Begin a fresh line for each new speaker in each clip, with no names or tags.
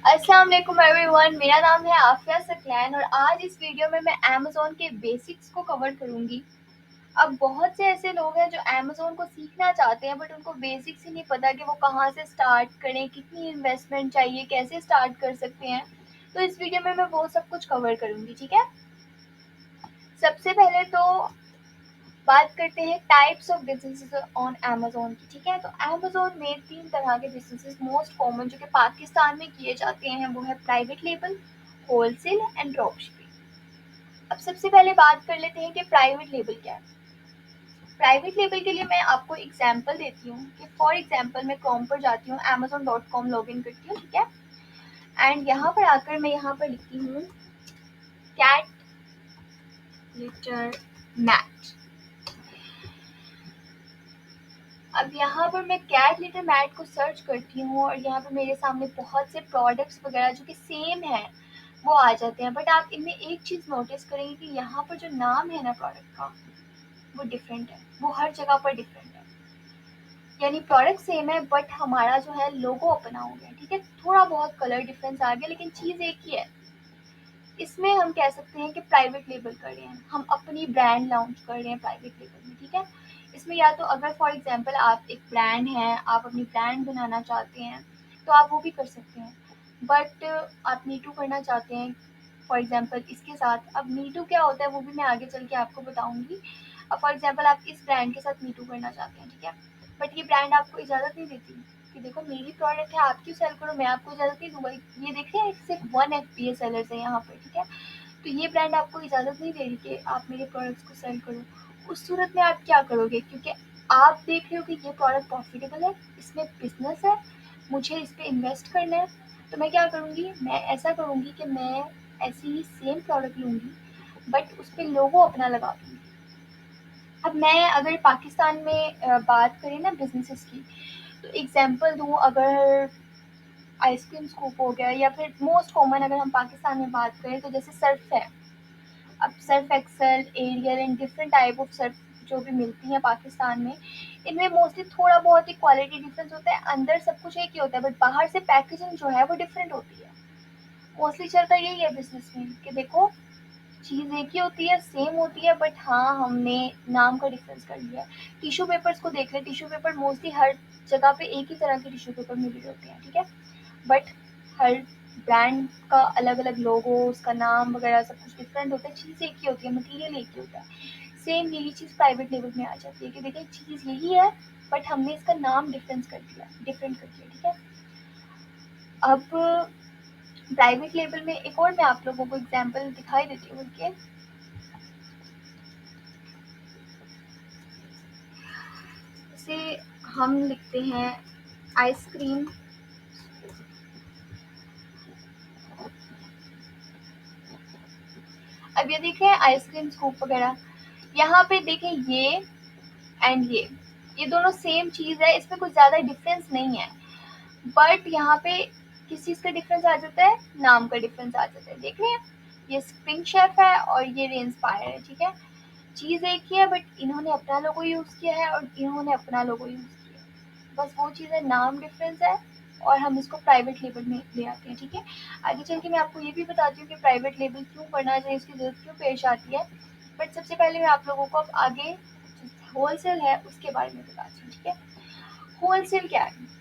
अस्सलाम वालेकुम एवरीवन, मेरा नाम है आफिया सकलैन और आज इस वीडियो में मैं अमेज़न के बेसिक्स को कवर करूंगी। अब बहुत से ऐसे लोग हैं जो अमेज़न को सीखना चाहते हैं बट उनको बेसिक्स ही नहीं पता कि वो कहाँ से स्टार्ट करें, कितनी इन्वेस्टमेंट चाहिए, कैसे स्टार्ट कर सकते हैं। तो इस वीडियो में मैं वो सब कुछ कवर करूंगी, ठीक है। सबसे पहले तो बात करते हैं types of businesses on Amazon की, ठीक है। तो अमेज़न में 3 तरह के बिजनेसेस मोस्ट कॉमन जो कि पाकिस्तान में किए जाते हैं वो है private label, wholesale and drop shipping. अब सबसे पहले बात कर लेते हैं कि प्राइवेट लेबल क्या है। प्राइवेट लेबल के लिए मैं आपको एग्जांपल देती हूँ कि फॉर एग्जांपल मैं क्रोम पर जाती हूँ, amazon.com लॉगिन करती हूँ, ठीक है। एंड यहाँ पर आकर मैं यहाँ पर लिखती हूँ कैट लिटर मैट। अब यहाँ पर मैं कैट लिटर मैट को सर्च करती हूँ और यहाँ पर मेरे सामने बहुत से प्रोडक्ट्स वगैरह जो कि सेम है वो आ जाते हैं। बट आप इनमें एक चीज़ नोटिस करेंगे कि यहाँ पर जो नाम है ना प्रोडक्ट का वो डिफरेंट है, वो हर जगह पर डिफरेंट है। यानी प्रोडक्ट सेम है बट हमारा जो है लोगो अपना हो गया, ठीक है। थोड़ा बहुत कलर डिफरेंस आ गया लेकिन चीज़ एक ही है। इसमें हम कह सकते हैं कि प्राइवेट लेबल कर रहे हैं, हम अपनी ब्रांड लॉन्च कर रहे हैं प्राइवेट लेबल में, ठीक है। इसमें या तो अगर फॉर एग्जांपल आप एक ब्रांड हैं, आप अपनी ब्रांड बनाना चाहते हैं तो आप वो भी कर सकते हैं। बट आप मीटू करना चाहते हैं फॉर एग्जांपल इसके साथ। अब मीटू क्या होता है वो भी मैं आगे चल के आपको बताऊंगी। अब फॉर एग्जांपल आप इस ब्रांड के साथ मीटू करना चाहते हैं, ठीक है। बट ये ब्रांड आपको इजाज़त नहीं देती कि देखो मेरी प्रोडक्ट है, आप क्यों सेल करो, मैं आपको इजाज़त नहीं दूंगा। ये देखिए सिर्फ 1 FBA सेलर्स है यहाँ पर, ठीक है। तो ये ब्रांड आपको इजाज़त नहीं दे रही कि आप मेरे प्रोडक्ट्स को सेल करो। उस सूरत में आप क्या करोगे, क्योंकि आप देख रहे हो कि ये प्रोडक्ट प्रॉफिटेबल है, इसमें बिजनेस है, मुझे इस पर इन्वेस्ट करना है। तो मैं क्या करूँगी, मैं ऐसा करूँगी कि मैं ऐसी ही सेम प्रोडक्ट लूँगी बट उस पर लोगो अपना लगा दूँगी। अब मैं अगर पाकिस्तान में बात करें ना बिजनेसेस की, तो एग्जांपल दूँ, अगर आइसक्रीम स्कूप हो गया या फिर मोस्ट कॉमन अगर हम पाकिस्तान में बात करें तो जैसे सर्फ है। अब surf excel, ariel and different type of surf जो भी मिलती हैं पाकिस्तान में, इनमें मोस्टली थोड़ा बहुत ही क्वालिटी डिफरेंस होता है, अंदर सब कुछ एक ही होता है बट बाहर से पैकेजिंग जो है वो डिफरेंट होती है। मोस्टली चलता यही है बिजनेस में कि देखो चीज़ एक ही होती है, सेम होती है बट हाँ हमने नाम का डिफरेंस कर लिया है। टिश्यू पेपर्स को देख लें, टिश्यू पेपर मोस्टली हर जगह पे एक ही तरह के टिश्यू पेपर मिल रहे होते हैं, ठीक है। बट हर ब्रांड का अलग अलग लोगो, उसका नाम वगैरह सब कुछ डिफरेंट होता है, चीज़ एक ही होती है, मटेरियल एक ही होता है। सेम यही चीज़ प्राइवेट लेवल में आ जाती है कि देखिए चीज़ यही है बट हमने इसका नाम डिफरेंट कर दिया, ठीक है। अब प्राइवेट लेवल में एक और मैं आप लोगों को एग्जांपल दिखाई देती हूँ उनके। जैसे हम लिखते हैं आइसक्रीम, अब ये देखें आइसक्रीम स्कूप वगैरह, यहाँ पे देखें ये एंड ये दोनों सेम चीज़ है, इसमें कुछ ज़्यादा डिफरेंस नहीं है। बट यहाँ पे किस चीज़ का डिफरेंस आ जाता है, नाम का डिफरेंस आ जाता है। देख रहे हैं ये स्प्रिंग शेफ है और ये रेंस्पायर है, ठीक है। चीज़ एक ही है बट इन्होंने अपना लोगो यूज़ किया है और इन्होंने अपना लोगो यूज़ किया है। बस वो चीज़ है, नाम डिफरेंस है और हम इसको प्राइवेट लेबल में ले आते हैं, ठीक है। आगे चल के मैं आपको ये भी बताती हूँ कि प्राइवेट लेबल क्यों करना चाहिए, इसकी ज़रूरत क्यों पेश आती है। बट सबसे पहले मैं आप लोगों को अब आगे होलसेल है उसके बारे में बताती हूँ, ठीक है। होलसेल क्या है।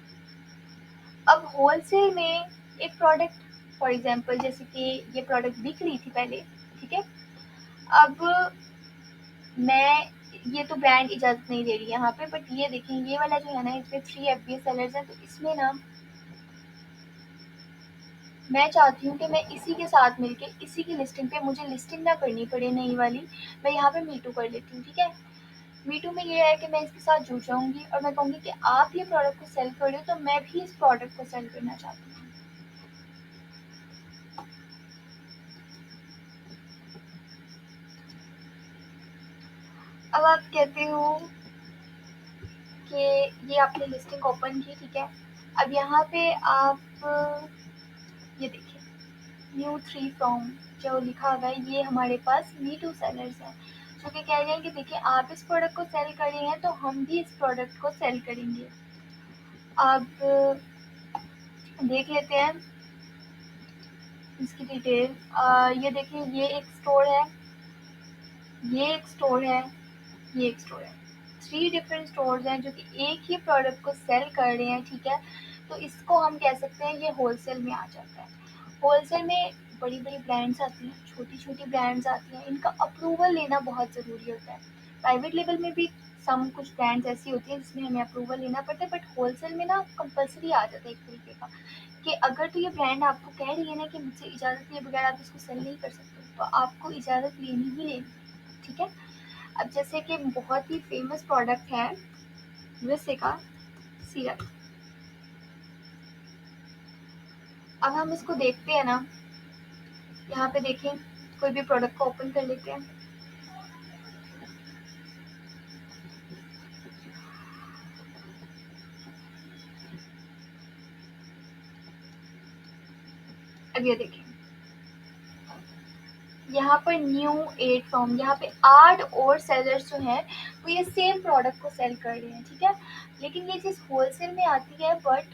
अब होलसेल में एक प्रोडक्ट फॉर एग्जांपल जैसे कि ये प्रोडक्ट बिक रही थी पहले, ठीक है। अब मैं, ये तो ब्रांड इजाज़त नहीं दे रही यहाँ पे बट ये देखें ये वाला जो है ना इसमें 3 FBA सेलर्स है, तो इसमें ना मैं चाहती हूँ कि मैं इसी के साथ मिलके इसी की लिस्टिंग पे, मुझे लिस्टिंग ना करनी पड़े नई वाली, मैं यहाँ पे मीटू कर लेती हूँ, ठीक है। मीटू में ये है कि मैं इसके साथ जुड़ जाऊँगी और मैं कहूँगी कि आप ये प्रोडक्ट को सेल कर रहे हो तो मैं भी इस प्रोडक्ट को सेल करना चाहती हूँ। अब आप कहते हो कि ये आपने लिस्टिंग ओपन की, ठीक है। अब यहाँ पे आप ये देखिए न्यू 3 फ्रॉम जो लिखा हुआ है, ये हमारे पास मीटू सेलर्स हैं जो कि कह रहे हैं कि देखिए आप इस प्रोडक्ट को सेल कर रहे हैं तो हम भी इस प्रोडक्ट को सेल करेंगे। अब देख लेते हैं इसकी डिटेल। ये देखिए, ये एक स्टोर है, ये एक स्टोर है, ये एक स्टोर है। 3 डिफरेंट स्टोर्स हैं जो कि एक ही प्रोडक्ट को सेल कर रहे हैं, ठीक है। तो इसको हम कह सकते हैं ये होलसेल में आ जाता है। होलसेल में बड़ी-बड़ी ब्रांड्स आती हैं, छोटी-छोटी ब्रांड्स आती हैं, इनका अप्रूवल लेना बहुत ज़रूरी होता है। प्राइवेट लेवल में भी सम कुछ ब्रांड्स ऐसी होती हैं जिसमें हमें अप्रूवल लेना पड़ता है, बट होलसेल में ना कंपल्सरी आ जाता है एक तरीके का, कि अगर तो ये ब्रांड आपको कह रही है ना कि मुझसे इजाज़त लिए बगैर आप इसको सेल नहीं कर सकते, तो आपको इजाज़त लेनी ही लेनी, ठीक है। अब जैसे कि बहुत ही फेमस प्रोडक्ट है विसे का सीरप। अब हम इसको देखते हैं ना, यहाँ पे देखें, कोई भी प्रोडक्ट को ओपन कर लेते हैं। अब ये देखें, यहाँ पर न्यू 8 फ्रॉम, यहाँ पे 8 और सेलर्स जो हैं वो ये सेम प्रोडक्ट को सेल कर रहे हैं, ठीक है। लेकिन ये चीज़ होलसेल में आती है, बट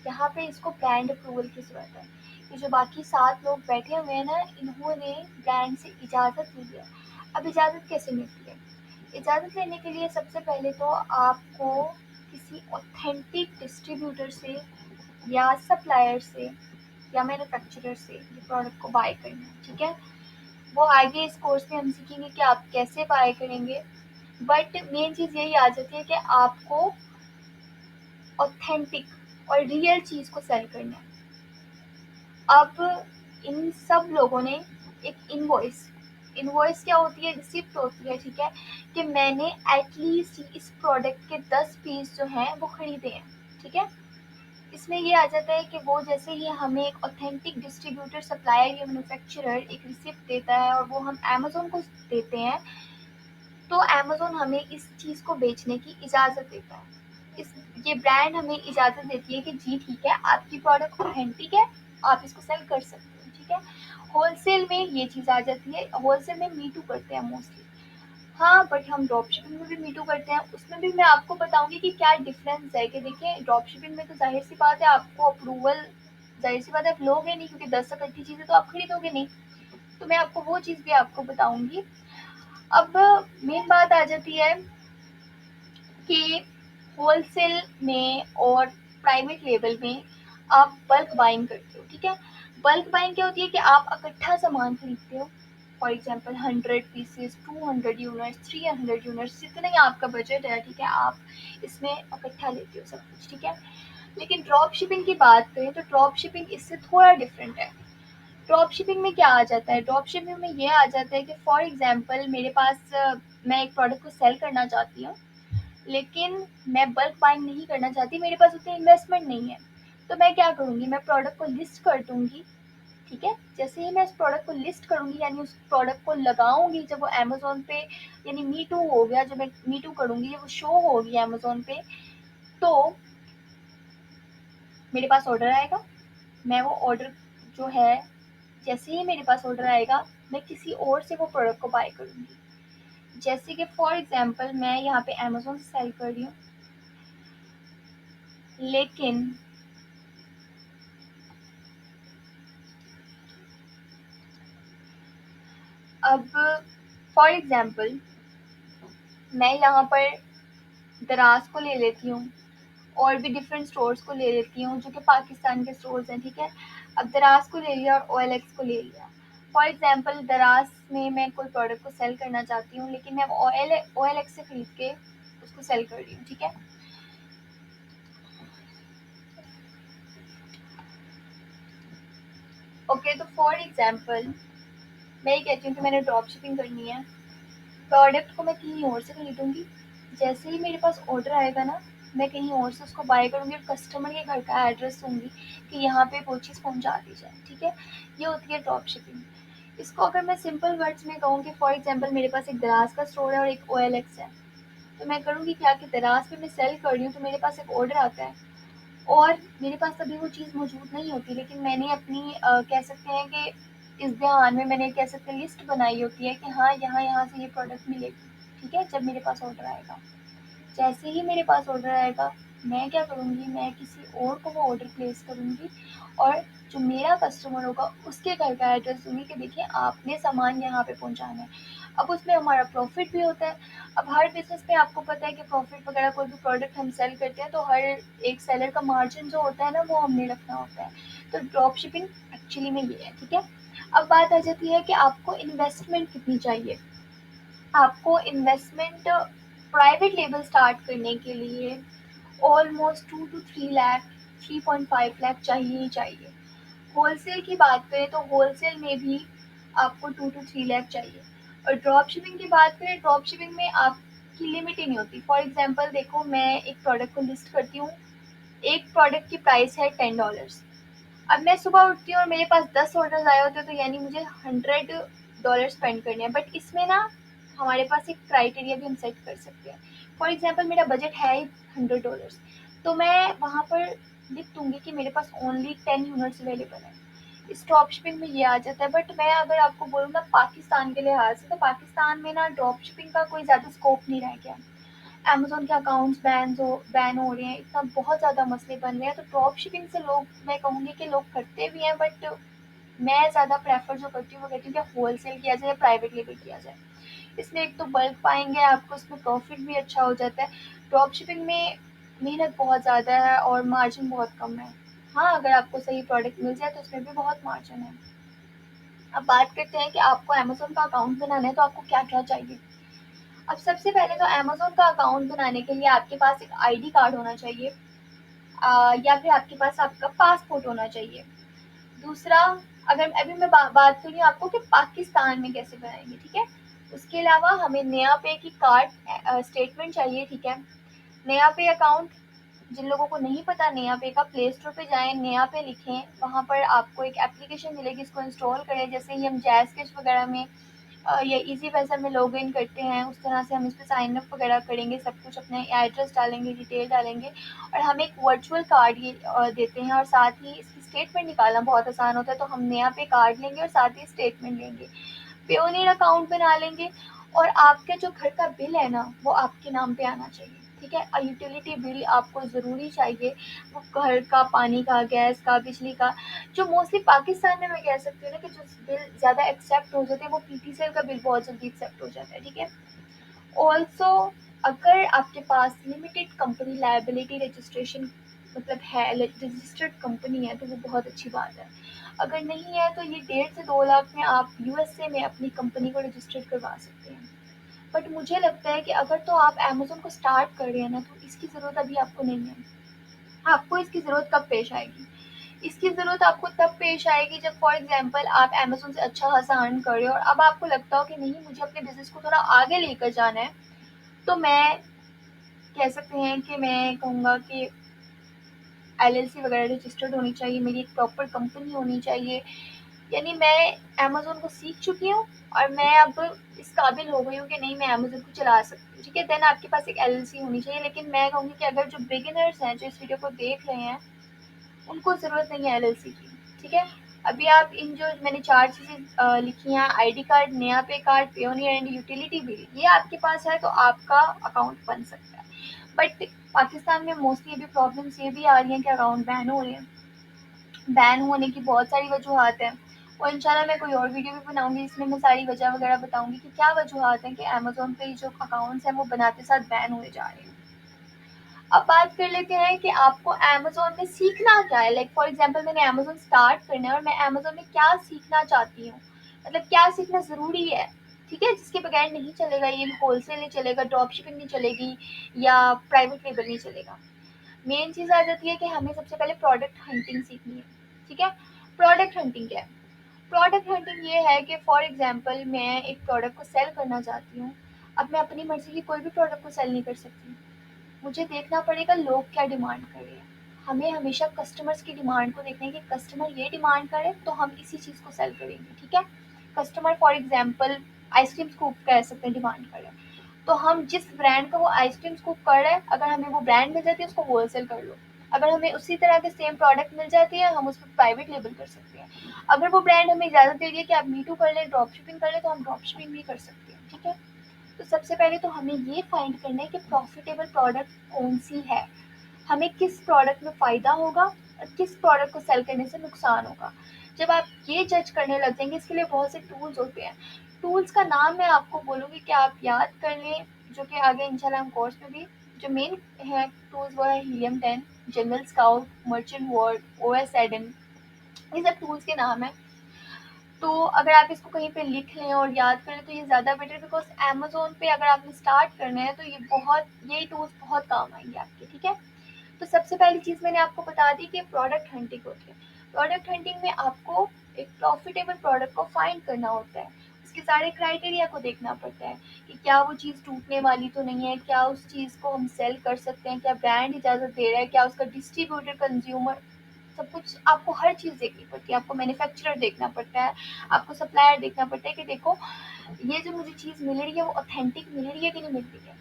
यहाँ पे इसको ब्रांड अप्रूवल की ज़रूरत है। ये जो बाकी 7 लोग बैठे हुए हैं ना, इन्होंने ब्रांड से इजाज़त ली है। अब इजाज़त कैसे मिलती है? इजाज़त लेने के लिए सबसे पहले तो आपको किसी ऑथेंटिक डिस्ट्रीब्यूटर से या सप्लायर से या मैन्युफैक्चरर से ये प्रोडक्ट को बाय करना है, ठीक है। वो आगे इस कोर्स में हम सीखेंगे कि आप कैसे बाय करेंगे, बट मेन चीज़ यही आ जाती है कि आपको ऑथेंटिक और रियल चीज़ को सेल करना है। अब इन सब लोगों ने एक इनवॉइस, इनवॉइस क्या होती है? रिसिप्ट होती है, ठीक है, कि मैंने एटलीस्ट इस प्रोडक्ट के 10 पीस जो हैं वो खरीदे हैं, ठीक है। इसमें ये आ जाता है कि वो जैसे ही हमें एक ऑथेंटिक डिस्ट्रीब्यूटर, सप्लायर या मैन्युफैक्चरर एक रिसिप्ट देता है और वो हम अमेज़न को देते हैं, तो अमेज़न हमें इस चीज़ को बेचने की इजाज़त देता है। इस ये ब्रांड हमें इजाज़त देती है कि जी ठीक है, आपकी प्रोडक्ट ऑथेंटिक है, आप इसको सेल कर सकते हो, ठीक है। होलसेल में ये चीज़ आ जाती है, होलसेल में मी टू करते हैं मोस्टली। हाँ, बट हम ड्रॉप शिपिंग में भी मी टू करते हैं, उसमें भी मैं आपको बताऊँगी कि क्या डिफ़रेंस है। कि देखिए, ड्रॉप शिपिंग में तो ज़ाहिर-सी बात है आपको अप्रूवल, ज़ाहिर-सी बात है आप लोगे नहीं, क्योंकि 10 इकट्ठी चीज़ें तो आप खरीदोगे नहीं। तो मैं आपको वो चीज़ भी आपको बताऊँगी। अब मेन बात आ जाती है कि होलसेल में और प्राइवेट लेवल में आप बल्क बाइंग करते हो, ठीक है। बल्क बाइंग क्या होती है? कि आप इकट्ठा सामान खरीदते हो। For example 100 pieces, 200 units, 300 units, जितना ही आपका बजट है, ठीक है, आप इसमें इकट्ठा लेते हो सब कुछ, ठीक है। लेकिन ड्रॉप शिपिंग की बात करें तो ड्रॉप शिपिंग इससे थोड़ा डिफरेंट है। ड्रॉप शिपिंग में क्या आ जाता है? ड्रॉप शिपिंग में ये आ जाता है कि फॉर एग्जांपल मेरे पास मैं एक प्रोडक्ट को सेल करना चाहती हूँ, लेकिन मैं बल्क बाइंग नहीं करना चाहती, मेरे पास उतनी इन्वेस्टमेंट नहीं है। तो मैं क्या करूँगी? मैं प्रोडक्ट को लिस्ट कर दूँगी, ठीक है। जैसे ही मैं इस प्रोडक्ट को लिस्ट करूँगी, यानी उस प्रोडक्ट को लगाऊँगी, जब वो अमेज़न पे, यानी मी टू हो गया, जब मैं मी टू करूँगी, जब वो शो होगी अमेज़न पे, तो मेरे पास ऑर्डर आएगा। मैं वो ऑर्डर जो है, जैसे ही मेरे पास ऑर्डर आएगा, मैं किसी और से वो प्रोडक्ट को बाय करूँगी। जैसे कि फॉर एग्जांपल मैं यहाँ पे अमेज़न से सेल कर रही हूँ, लेकिन अब फॉर एग्जांपल मैं यहाँ पर दराज को ले लेती हूँ, और भी डिफरेंट स्टोर्स को ले लेती हूँ जो कि पाकिस्तान के स्टोर्स हैं, ठीक है। अब दराज को ले लिया और OLX को ले लिया। फॉर एग्जांपल दराज में मैं कोई प्रोडक्ट को सेल करना चाहती हूँ, लेकिन मैं OLX से खरीद के उसको सेल कर रही हूँ, ठीक है। ओके, तो फॉर एग्जांपल मैं ये कहती हूँ कि मैंने ड्रॉप शिपिंग करनी है, प्रोडक्ट को मैं कहीं और से खरीदूँगी। जैसे ही मेरे पास ऑर्डर आएगा ना, मैं कहीं और से उसको बाय करूँगी और कस्टमर के घर का एड्रेस दूँगी कि यहाँ पे वो चीज़ पहुँचा दी जाए, ठीक है। ये होती है ड्रॉप शिपिंग। इसको अगर मैं सिंपल वर्ड्स में कहूँ कि फॉर एग्जांपल मेरे पास एक दराज का स्टोर है और एक OLX है, तो मैं करूँगी क्या कि दराज पे मैं सेल कर रही हूँ, तो मेरे पास एक ऑर्डर आता है और मेरे पास अभी वो चीज़ मौजूद नहीं होती, लेकिन मैंने अपनी कह सकते हैं कि इस ध्यान में मैंने कह सकते हैं लिस्ट बनाई होती है कि हाँ, यहाँ से ये प्रोडक्ट मिलेगी, ठीक है, जब मेरे पास ऑर्डर आएगा। जैसे ही मेरे पास ऑर्डर आएगा, मैं क्या करूँगी? मैं किसी और को वो ऑर्डर प्लेस करूँगी, और जो मेरा कस्टमर होगा उसके घर का एड्रेस दूँगी कि देखिए आपने सामान यहाँ पे पहुँचाना है। अब उसमें हमारा प्रॉफ़िट भी होता है। अब हर बिज़नेस में आपको पता है कि प्रॉफ़िट वगैरह कोई भी प्रोडक्ट हम सेल करते हैं तो हर एक सेलर का मार्जिन जो होता है ना वो हमने रखना होता है। तो ड्रॉप शिपिंग एक्चुअली में ये है, ठीक है? अब बात आ जाती है कि आपको इन्वेस्टमेंट कितनी चाहिए। आपको इन्वेस्टमेंट प्राइवेट लेबल स्टार्ट करने के लिए ऑलमोस्ट 2 टू 3 लाख 3.5 लाख चाहिए ही चाहिए। होलसेल की बात करें तो होलसेल में भी आपको 2 टू 3 लाख चाहिए। और ड्रॉप शिपिंग की बात करें, ड्रॉप शिपिंग में आपकी लिमिट ही नहीं होती। फॉर एग्जांपल देखो, मैं एक प्रोडक्ट को लिस्ट करती हूँ, एक प्रोडक्ट की प्राइस है $10। अब मैं सुबह उठती हूँ और मेरे पास 10 ऑर्डर आए होते हैं तो यानी मुझे $100 स्पेंड करने हैं। बट इसमें ना हमारे पास एक क्राइटेरिया भी हम सेट कर सकते हैं। फॉर एग्जांपल मेरा बजट है ही $100, तो मैं वहाँ पर लिख दूंगी कि मेरे पास ओनली 10 यूनिट्स अवेलेबल है। इस ड्रॉप शिपिंग में ये आ जाता है। बट मैं अगर आपको बोलूँ ना पाकिस्तान के लिहाज से, तो पाकिस्तान में ना ड्रॉप शिपिंग का कोई ज़्यादा स्कोप नहीं रह गया। अमेज़न के अकाउंट्स बैन हो रहे हैं, इतना बहुत ज़्यादा मसले बन रहे हैं। तो ड्रॉप शिपिंग से लोग, मैं कहूँगी कि लोग करते भी हैं, बट मैं ज़्यादा प्रेफ़र जो करती हूँ वो कहती हूँ कि होलसेल किया जाए या प्राइवेट लेबल किया जाए। इसमें एक तो बल्क पाएँगे आपको, इसमें प्रॉफ़िट भी अच्छा हो जाता है। ड्रॉप शिपिंग में मेहनत बहुत ज़्यादा है और मार्जिन बहुत कम है। हाँ, अगर आपको सही प्रोडक्ट मिल जाए तो उसमें भी बहुत मार्जिन है। अब बात करते हैं कि आपको अमेज़न का अकाउंट बनाना है तो आपको क्या-क्या चाहिए। अब सबसे पहले तो अमेज़न का अकाउंट बनाने के लिए आपके पास एक आईडी कार्ड होना चाहिए, या फिर आपके पास आपका पासपोर्ट होना चाहिए। दूसरा, अगर अभी मैं बात कर रही हूँ आपको कि पाकिस्तान में कैसे बनाएंगे, ठीक है? उसके अलावा हमें नया पे की कार्ड स्टेटमेंट चाहिए, ठीक है? नया पे अकाउंट, जिन लोगों को नहीं पता नया पे का, प्ले स्टोर पे जाएं, नया पे लिखें, वहाँ पर आपको एक एप्लीकेशन मिलेगी, इसको इंस्टॉल करें। जैसे ही हम जैज़ स्केच वगैरह में या इजी पैसा में लॉग इन करते हैं, उस तरह से हम इस पर साइन अप वगैरह करेंगे, सब कुछ अपने एड्रेस डालेंगे, डिटेल डालेंगे, और हम एक वर्चुअल कार्ड ये देते हैं। और साथ ही इसकी स्टेटमेंट निकालना बहुत आसान होता है, तो हम नया पे कार्ड लेंगे और साथ ही स्टेटमेंट लेंगे, पेओनियर अकाउंट बना लेंगे। और आपके जो घर का बिल है ना वो आपके नाम पे आना चाहिए, ठीक है? और यूटिलिटी बिल आपको ज़रूरी चाहिए, वो घर का, पानी का, गैस का, बिजली का। जो मोस्टली पाकिस्तान में मैं कह सकती हूँ ना कि जो बिल ज़्यादा एक्सेप्ट हो जाते हैं वो पीटीसीएल का बिल बहुत जल्दी एक्सेप्ट हो जाता है, ठीक है? ऑल्सो, अगर आपके पास लिमिटेड कंपनी लायबिलिटी रजिस्ट्रेशन मतलब है, रजिस्टर्ड कंपनी है, तो वो बहुत अच्छी बात है। अगर नहीं है तो ये 1.5 से 2 लाख में आप यूएसए में अपनी कंपनी को रजिस्टर्ड करवा सकते हैं। बट मुझे लगता है कि अगर तो आप अमेज़न को स्टार्ट कर रहे हैं ना तो इसकी ज़रूरत अभी आपको नहीं है। आपको इसकी ज़रूरत कब पेश आएगी? इसकी ज़रूरत आपको तब पेश आएगी जब फॉर एग्ज़ाम्पल आप अमेज़न से अच्छा खासा अर्न कर रहे हो और अब आपको लगता हो कि नहीं, मुझे अपने बिज़नेस को थोड़ा आगे लेकर जाना है। तो मैं कह सकते हैं कि मैं कहूँगा कि एलएलसी वगैरह रजिस्टर्ड होनी चाहिए, मेरी एक प्रॉपर कंपनी होनी चाहिए। यानी मैं अमेज़न को सीख चुकी हूँ और मैं अब इस काबिल हो गई हूँ कि नहीं, मैं अमेज़न को चला सकती हूँ, ठीक है? देन आपके पास एक एलएलसी होनी चाहिए। लेकिन मैं कहूँगी कि अगर जो बिगिनर्स हैं, जो इस वीडियो को देख रहे हैं, उनको ज़रूरत नहीं है एलएलसी की, ठीक है? अभी आप इन जो मैंने 4 चीज़ें लिखी हैं, आईडी कार्ड, नया पे card, Payoneer and utility bill, ये आपके पास है तो आपका अकाउंट बन सकता है। बट पाकिस्तान में मोस्टली अभी प्रॉब्लम्स ये भी आ रही हैं कि अकाउंट बैन हो रहे हैं। बैन होने की बहुत सारी वजूहत हैं, और इंशाल्लाह मैं कोई और वीडियो भी बनाऊंगी जिसमें मैं सारी वजह वगैरह बताऊंगी कि क्या वजूहत हैं कि अमेज़न पे जो अकाउंट्स हैं वो बनाते साथ बैन हुए जा रहे हैं। अब बात कर लेते हैं कि आपको अमेज़न में सीखना क्या है। लाइक फॉर एग्जांपल मैंने अमेज़न स्टार्ट करना है और मैं अमेज़न में क्या सीखना चाहती हूँ, मतलब क्या सीखना ज़रूरी है, ठीक है? जिसके बगैर नहीं चलेगा, ये होलसेल नहीं चलेगा, ड्रॉप शिपिंग नहीं चलेगी, या प्राइवेट लेबल नहीं चलेगा। मेन चीज़ आ जाती है कि हमें सबसे पहले प्रोडक्ट हंटिंग सीखनी है, ठीक है? प्रोडक्ट हंटिंग क्या है? प्रोडक्ट हंटिंग ये है कि फॉर एग्जांपल मैं एक प्रोडक्ट को सेल करना चाहती हूँ। अब मैं अपनी मर्ज़ी की कोई भी प्रोडक्ट को सेल नहीं कर सकती। मुझे देखना पड़ेगा लोग क्या डिमांड कर रहे हैं। हमें हमेशा कस्टमर्स की डिमांड को देखना है कि कस्टमर ये डिमांड करे तो हम इसी चीज़ को सेल करेंगे, ठीक है? Customer for example ice cream scoop कह सकते हैं डिमांड कर रहे हैं, तो हम जिस ब्रांड का वो आइसक्रीम स्कूप कर रहा है, अगर हमें वो ब्रांड मिल जाती है उसको होलसेल कर लो। अगर हमें उसी तरह के सेम प्रोडक्ट मिल जाती है हम उसको प्राइवेट लेबल कर सकते हैं। अगर वो ब्रांड हमें इजाज़त दे रही है कि आप मीटू कर लें, ड्रॉप शिपिंग कर लें, तो हम ड्रॉप शिपिंग भी कर सकते हैं, ठीक है? तो सबसे पहले तो हमें ये फाइंड करना है कि प्रॉफिटेबल प्रोडक्ट कौन सी है, हमें किस प्रोडक्ट में फ़ायदा होगा किस प्रोडक्ट को सेल करने से नुकसान होगा। जब आप ये जज करने लग जाएंगे, इसके लिए बहुत से टूल्स होते हैं। टूल्स का नाम मैं आपको बोलूँगी कि आप याद कर लें, जो कि आगे इंशाल्लाह हम कोर्स में भी जो मेन है टूल्स वो है helium 10, general scout, merchant word, ओएस एडन, ये सब टूल्स के नाम है। तो अगर आप इसको कहीं पे लिख लें और याद करें तो ये ज़्यादा बेटर, बिकॉज अमेजोन पे अगर आपने स्टार्ट करना है तो ये टूल्स बहुत काम आएंगे आपके, ठीक है। तो सबसे पहली चीज़ मैंने आपको बता दी कि प्रोडक्ट हंटिंग होती है। प्रोडक्ट हंटिंग में आपको एक प्रॉफिटेबल प्रोडक्ट को फाइंड करना होता है, उसके सारे क्राइटेरिया को देखना पड़ता है कि क्या वो चीज़ टूटने वाली तो नहीं है, क्या उस चीज़ को हम सेल कर सकते हैं, क्या ब्रांड इजाज़त दे रहा है, क्या उसका डिस्ट्रीब्यूटर, कंज्यूमर, सब कुछ आपको हर चीज़ देखनी पड़ती है। आपको मैन्युफैक्चरर देखना पड़ता है, आपको सप्लायर देखना पड़ता है कि देखो ये जो मुझे चीज़ मिल रही है वो ऑथेंटिक मिल रही है कि नहीं मिल रही है।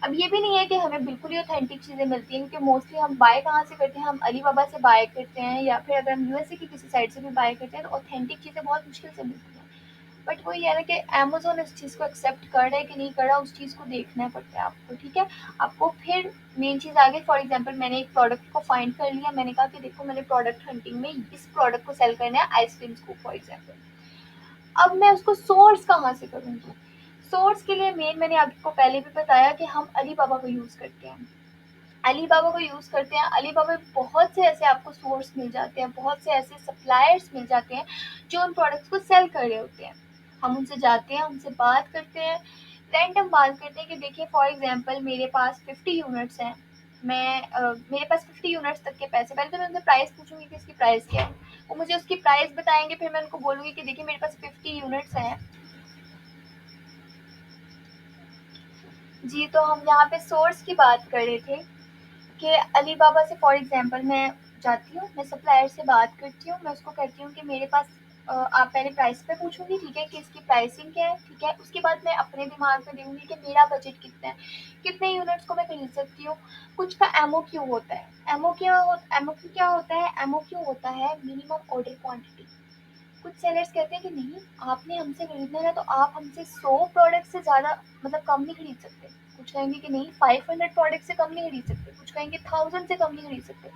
अब ये भी नहीं है कि हमें बिल्कुल ही ऑथेंटिक चीज़ें मिलती हैं, क्योंकि मोस्टली हम बाय कहाँ से करते हैं, हम अलीबाबा से बाय करते हैं, या फिर अगर हम यूएसए की किसी साइट से भी बाय करते हैं तो ऑथेंटिक चीज़ें बहुत मुश्किल से मिलती हैं। बट वही है ना कि अमेज़न इस चीज़ को एक्सेप्ट कर रहा है कि नहीं कर रहा, उस चीज़ को देखना पड़ता है आपको, ठीक है। आपको फिर मेन चीज़ आगे, फॉर एग्जांपल मैंने एक प्रोडक्ट को फाइंड कर लिया, मैंने कहा कि देखो मैंने प्रोडक्ट हंटिंग में इस प्रोडक्ट को सेल करना है, आइसक्रीम स्कूप फॉर एग्जांपल। अब मैं उसको सोर्स कहाँ से करूँगी? सोर्स के लिए मैंने आपको पहले भी बताया कि हम अलीबाबा को यूज़ करते हैं। अलीबाबा को यूज़ करते हैं, अलीबाबा पे बहुत से ऐसे आपको सोर्स मिल जाते हैं, बहुत से ऐसे सप्लायर्स मिल जाते हैं जो उन प्रोडक्ट्स को सेल कर रहे होते हैं। हम उनसे जाते हैं, उनसे बात करते हैं, रैंडम बात करते हैं कि देखिए फॉर एग्जांपल मेरे पास 50 यूनिट्स हैं, मेरे पास 50 यूनिट्स तक के पैसे, पहले तो मैं उनसे प्राइस पूछूंगी कि इसकी प्राइस क्या है, वो मुझे उसकी प्राइस बताएंगे, फिर मैं उनको बोलूँगी कि देखिए मेरे पास 50 यूनिट्स हैं। जी, तो हम यहाँ पे सोर्स की बात कर रहे थे कि अलीबाबा से फॉर एग्जांपल मैं जाती हूँ, मैं सप्लायर से बात करती हूँ, मैं उसको कहती हूँ कि मेरे पास आप पहले प्राइस पे पूछूंगी, ठीक है, कि इसकी प्राइसिंग क्या है, ठीक है। उसके बाद मैं अपने दिमाग में देखूंगी कि मेरा बजट कितना है, कितने यूनिट्स को मैं खरीद सकती हूँ। कुछ का एमओक्यू होता है, एमओक्यू क्या होता है, एमओक्यू होता है मिनिमम ऑर्डर क्वांटिटी। कुछ सेलर्स कहते हैं कि नहीं, आपने हमसे खरीदना है तो आप हमसे 100 प्रोडक्ट से ज़्यादा मतलब कम नहीं खरीद सकते। कुछ कहेंगे कि नहीं, 500 प्रोडक्ट से कम नहीं खरीद सकते, कुछ कहेंगे 1000 से कम नहीं खरीद सकते।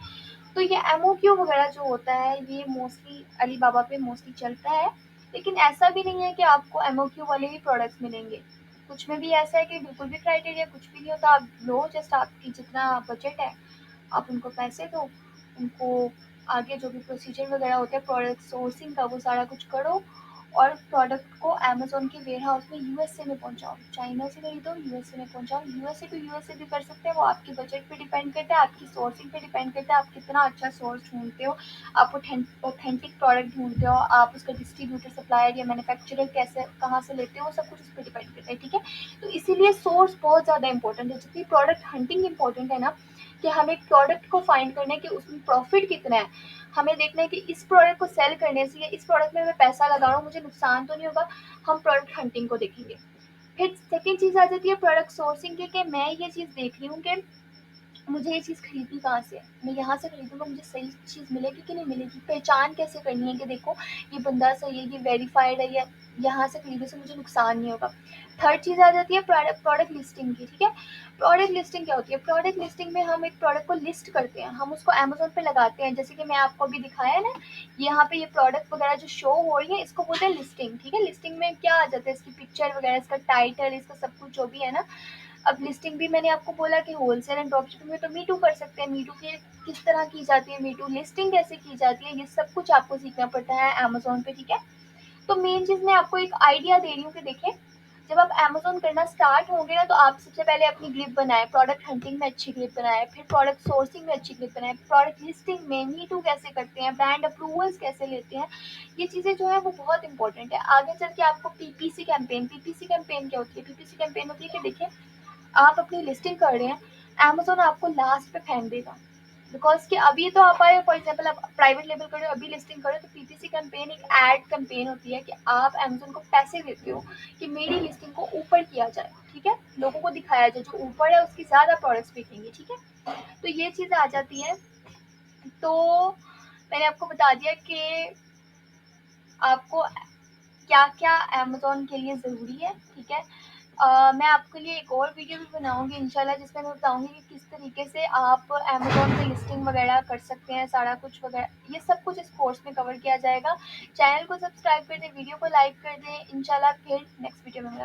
तो ये एमओक्यू वगैरह जो होता है ये मोस्टली अलीबाबा पे मोस्टली चलता है। लेकिन ऐसा भी नहीं है कि आपको एमओक्यू वाले ही प्रोडक्ट्स मिलेंगे, कुछ में भी ऐसा है कि बिल्कुल भी क्राइटेरिया कुछ भी नहीं होता, आप लो जस्ट आपकी जितना बजट है, आप उनको पैसे दो, उनको आगे जो भी प्रोसीजर वगैरह होता है प्रोडक्ट सोर्सिंग का वो सारा कुछ करो, और प्रोडक्ट को अमेज़न के वेयरहाउस में यूएसए में पहुंचाओ। चाइना से खरीदो, यूएसए में पहुंचाओ। यूएसए टू यूएसए भी कर सकते हैं, वो आपके बजट पे डिपेंड करता है, आपकी सोर्सिंग पे डिपेंड करता है, आप कितना अच्छा सोर्स ढूंढते हो, आप ऑथेंटिक प्रोडक्ट ढूंढते हो, आप उसका डिस्ट्रीब्यूटर, सप्लायर या मैन्युफैक्चरर कैसे कहाँ से लेते हो, सब कुछ उस पर डिपेंड करता है, ठीक है। तो इसीलिए सोर्स बहुत ज़्यादा इंपॉर्टेंट है, जितनी प्रोडक्ट हंटिंग इंपॉर्टेंट है ना, कि हमें प्रोडक्ट को फाइंड करना है कि उसमें प्रॉफिट कितना है, हमें देखना है कि इस प्रोडक्ट को सेल करने से या इस प्रोडक्ट में मैं पैसा लगा रहा हूँ मुझे नुकसान तो नहीं होगा, हम प्रोडक्ट हंटिंग को देखेंगे। फिर सेकेंड चीज़ आ जाती है प्रोडक्ट सोर्सिंग की, कि मैं ये चीज़ देख रही हूँ कि मुझे ये चीज़ खरीदनी कहाँ से है, मैं यहाँ से खरीदूँगा मुझे सही चीज़ मिलेगी कि नहीं मिलेगी, पहचान कैसे करनी है कि देखो ये बंदा सही है, ये वेरीफाइड है, या यहाँ से खरीदने से मुझे नुकसान नहीं होगा। थर्ड चीज़ आ जाती है प्रोडक्ट लिस्टिंग की, ठीक है। प्रोडक्ट लिस्टिंग क्या होती है, प्रोडक्ट लिस्टिंग में हम एक प्रोडक्ट को लिस्ट करते हैं, हम उसको अमेजोन पे लगाते हैं, जैसे कि मैं आपको अभी दिखाया है ना, यहाँ पे ये प्रोडक्ट वगैरह जो शो हो रही है इसको बोलते हैं लिस्टिंग, ठीक है। लिस्टिंग में क्या आ जाता है, इसकी पिक्चर वगैरह, इसका टाइटल, इसका सब कुछ जो भी है ना। अब लिस्टिंग भी मैंने आपको बोला कि होलसेल एंड ड्रॉपशिपिंग में तो मीटू कर सकते हैं, मीटू की किस तरह की जाती है, मीटू लिस्टिंग कैसे की जाती है, ये सब कुछ आपको सीखना पड़ता है अमेजोन पे, ठीक है। तो मेन चीज़ मैं आपको एक आइडिया दे रही हूँ कि देखिए जब आप अमेजोन करना स्टार्ट होंगे ना, तो आप सबसे पहले अपनी ग्रिप बनाए, प्रोडक्ट हंटिंग में अच्छी ग्रिप बनाए, फिर प्रोडक्ट सोर्सिंग में अच्छी ग्रिप बनाए, प्रोडक्ट लिस्टिंग में मीटू कैसे करते हैं, ब्रांड अप्रूवल्स कैसे लेते हैं, ये चीज़ें जो है वो बहुत इंपॉर्टेंट है। आगे चल के आपको पीपीसी कैंपेन क्या होती है, पीपीसी कैंपेन होती है कि देखिए आप अपनी लिस्टिंग कर रहे हैं, अमेज़न आपको लास्ट पे फेंक देगा, बिकॉज़ कि अभी तो आप आए, फॉर एग्जांपल आप प्राइवेट लेबल कर रहे हो, अभी लिस्टिंग कर रहे हो, तो पीपीसी कैंपेन एक एड कैंपेन होती है कि आप अमेज़न को पैसे देते हो कि मेरी लिस्टिंग को ऊपर किया जाए, ठीक है? लोगों को दिखाया जाए, जो ऊपर है उसकी ज़्यादा प्रोडक्ट्स बिकेंगे, ठीक है? तो ये चीज़ आ जाती है। तो मैंने आपको बता दिया कि आपको क्या-क्या अमेज़न के लिए ज़रूरी है, ठीक है? मैं आपके लिए एक और वीडियो भी बनाऊँगी इंशाल्लाह, जिसमें मैं बताऊँगी कि किस तरीके से आप अमेज़न पे लिस्टिंग वगैरह कर सकते हैं, सारा कुछ वगैरह ये सब कुछ इस कोर्स में कवर किया जाएगा। चैनल को सब्सक्राइब कर दें, वीडियो को लाइक कर दें। इंशाल्लाह फिर नेक्स्ट वीडियो में मुलाकात